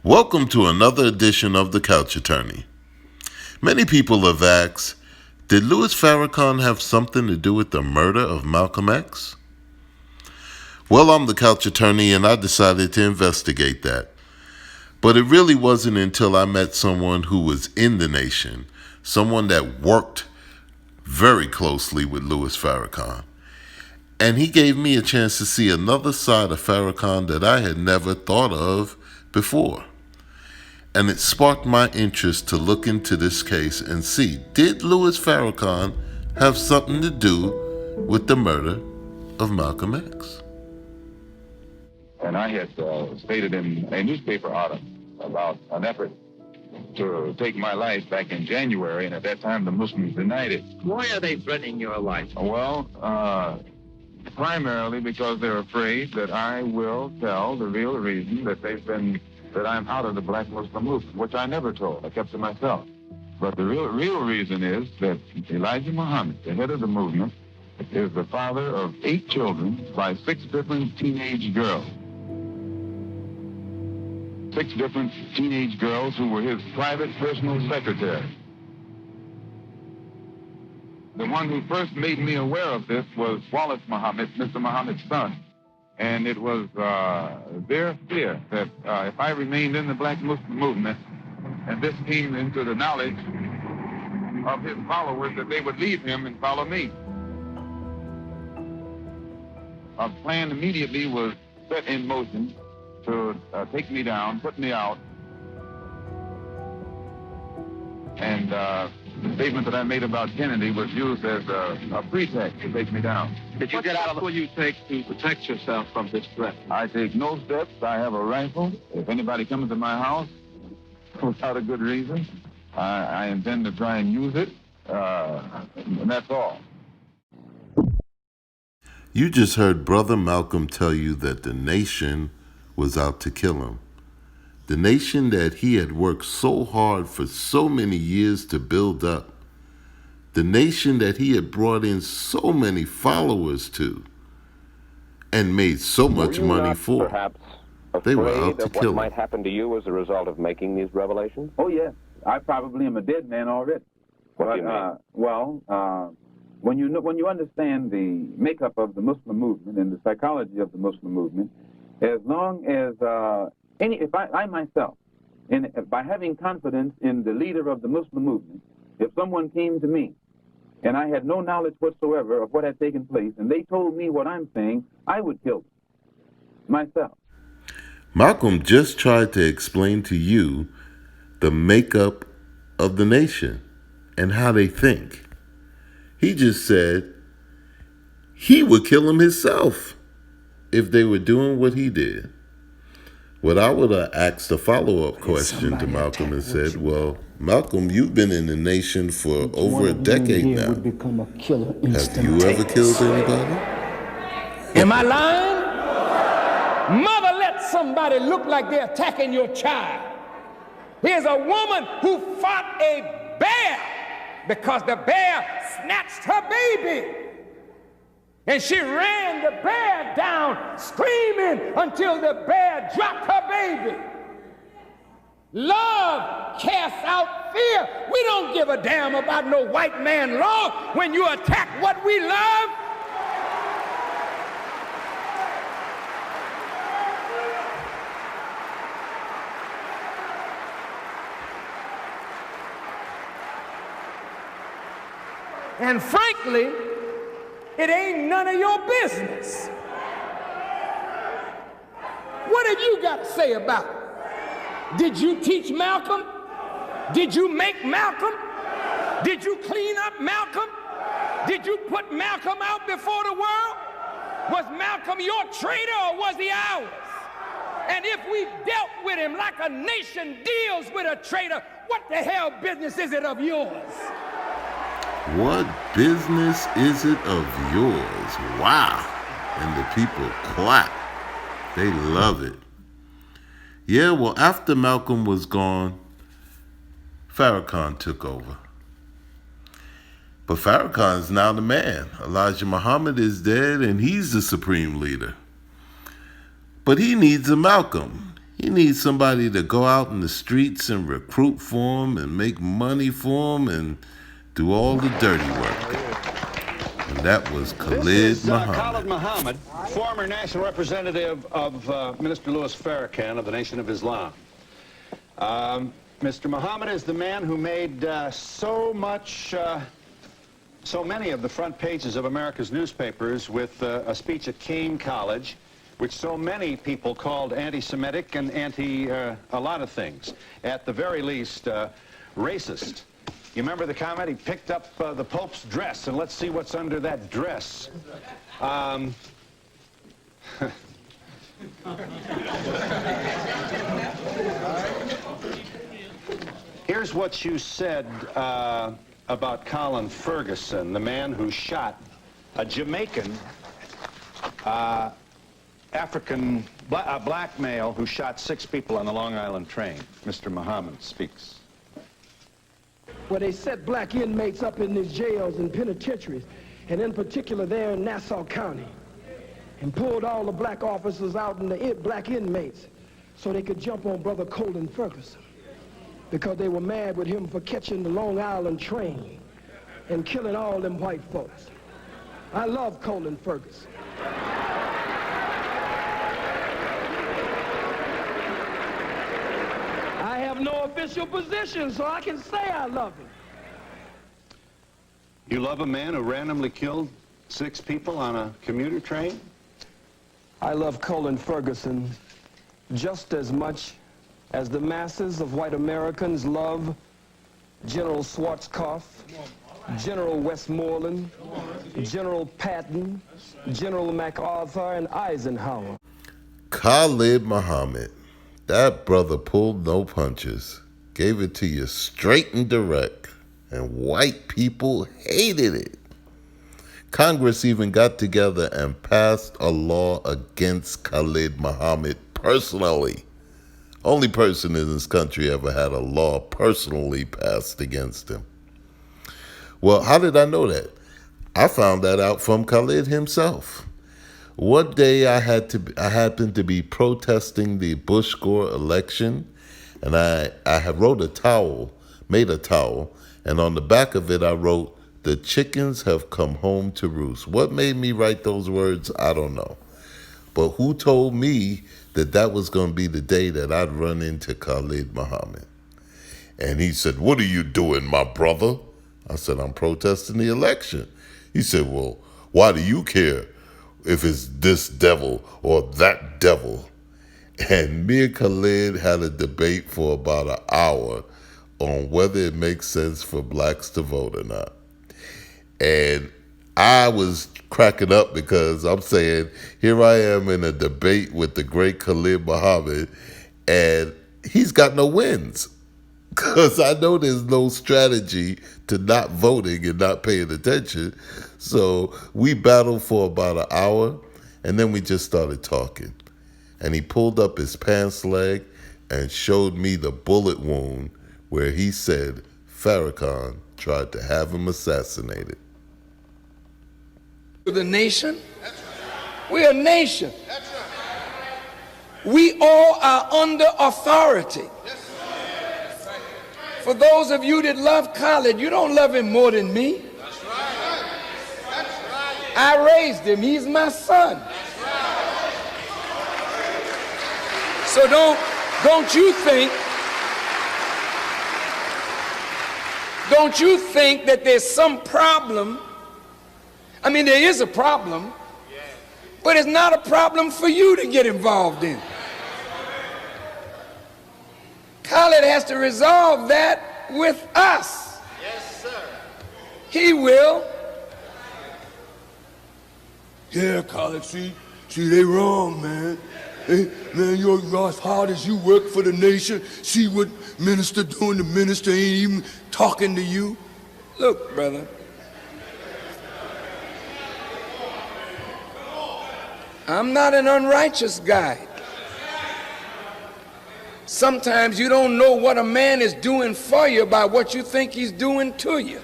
Welcome to another edition of The Couch Attorney. Many people have asked, did Louis Farrakhan have something to do with the murder of Malcolm X? Well, I'm the Couch Attorney and I decided to investigate that. But it really wasn't until I met someone who was in the nation, someone that worked very closely with Louis Farrakhan. And he gave me a chance to see another side of Farrakhan that I had never thought of before. And it sparked my interest to look into this case and see, did Louis Farrakhan have something to do with the murder of Malcolm X? And I had stated in a newspaper article about an effort to take my life back in January, and at that time the Muslims denied it. Why are they threatening your life? Well, primarily because they're afraid that I will tell the real reason that I'm out of the black Muslim movement, which I never told. I kept to myself. But the real reason is that Elijah Muhammad, the head of the movement, is the father of 8 children by 6 different teenage girls. 6 different teenage girls who were his private personal secretary. The one who first made me aware of this was Wallace Muhammad, Mr. Muhammad's son. And it was their fear that if I remained in the black Muslim movement and this came into the knowledge of his followers, that they would leave him and follow me. A plan immediately was set in motion to take me down, put me out, and the statement that I made about Kennedy was used as a pretext to take me down. Did you get out of the... What will you take to protect yourself from this threat? I take no steps. I have a rifle. If anybody comes to my house without a good reason, I intend to try and use it, and that's all. You just heard Brother Malcolm tell you that the nation was out to kill him. The nation that he had worked so hard for so many years to build up. The nation that he had brought in so many followers to and made so much money for. Perhaps They were afraid out to of kill what him. might happen to you as a result of making these revelations? Oh, yes. I probably am a dead man already. What do you mean? When you understand the makeup of the Muslim movement and the psychology of the Muslim movement, as long as if I myself, by having confidence in the leader of the Muslim movement, if someone came to me and I had no knowledge whatsoever of what had taken place, and they told me what I'm saying, I would kill them myself. Malcolm just tried to explain to you the makeup of the nation and how they think. He just said he would kill them himself if they were doing what he did. What I would have asked a follow-up question to Malcolm and said, well, Malcolm, you've been in the nation for over a decade now. Would become a killer Have you ever killed anybody? Am I lying? Mother, let somebody look like they're attacking your child. Here's a woman who fought a bear because the bear snatched her baby. And she ran the bear down, screaming until the bear dropped her baby. Love casts out fear. We don't give a damn about no white man law when you attack what we love. And frankly, it ain't none of your business. What have you got to say about it? Did you teach Malcolm? Did you make Malcolm? Did you clean up Malcolm? Did you put Malcolm out before the world? Was Malcolm your traitor or was he ours? And if we dealt with him like a nation deals with a traitor, what the hell business is it of yours? What business is it of yours? Wow. And the people clap. They love it. Yeah, well, after Malcolm was gone, Farrakhan took over. But Farrakhan's now the man. Elijah Muhammad is dead and he's the supreme leader. But he needs a Malcolm. He needs somebody to go out in the streets and recruit for him and make money for him and do all the dirty work. And that was Khalid Muhhamed. Khalid Muhhamed, former national representative of Minister Louis Farrakhan of the Nation of Islam. Mr. Muhammad is the man who made so many of the front pages of America's newspapers with a speech at Kean College, which so many people called anti-Semitic and a lot of things. At the very least, racist. You remember the comment? He picked up the Pope's dress, and let's see what's under that dress. Here's what you said about Colin Ferguson, the man who shot a Jamaican black male who shot 6 people on the Long Island train. Mr. Muhammad speaks. Where they set black inmates up in these jails and penitentiaries, and in particular there in Nassau County, and pulled all the black officers out and the black inmates so they could jump on Brother Colin Ferguson, because they were mad with him for catching the Long Island train and killing all them white folks. I love Colin Ferguson. I have no official position, so I can say I love him. You love a man who randomly killed 6 people on a commuter train? I love Colin Ferguson just as much as the masses of white Americans love General Schwarzkopf, General Westmoreland, General Patton, General MacArthur, and Eisenhower. Khalid Muhhamed. That brother pulled no punches. Gave it to you straight and direct. And white people hated it. Congress even got together and passed a law against Khalid Muhhamed personally. Only person in this country ever had a law personally passed against him. Well, how did I know that? I found that out from Khalid himself. One day I happened to be protesting the Bush Gore election, and I made a towel, and on the back of it I wrote, "The chickens have come home to roost." What made me write those words, I don't know. But who told me that that was going to be the day that I'd run into Khalid Muhhamed? And he said, "What are you doing, my brother?" I said, "I'm protesting the election." He said, "Well, why do you care if it's this devil or that devil?" And me and Khalid had a debate for about an hour on whether it makes sense for blacks to vote or not. And I was cracking up because I'm saying, here I am in a debate with the great Khalid Muhhamed, and he's got no wins. Because I know there's no strategy to not voting and not paying attention. So we battled for about an hour, and then we just started talking. And he pulled up his pants leg and showed me the bullet wound where he said Farrakhan tried to have him assassinated. The nation? We're a nation. We all are under authority. For those of you that love Khalid, you don't love him more than me. I raised him. He's my son. So don't you think that there's some problem. I mean, there is a problem, but it's not a problem for you to get involved in. Khalid has to resolve that with us. Yes, sir. He will. Yeah, Khalid, see, they wrong, man. Hey, man, you're as hard as you work for the nation. See what minister doing? The minister ain't even talking to you. Look, brother. I'm not an unrighteous guy. Sometimes you don't know what a man is doing for you by what you think he's doing to you.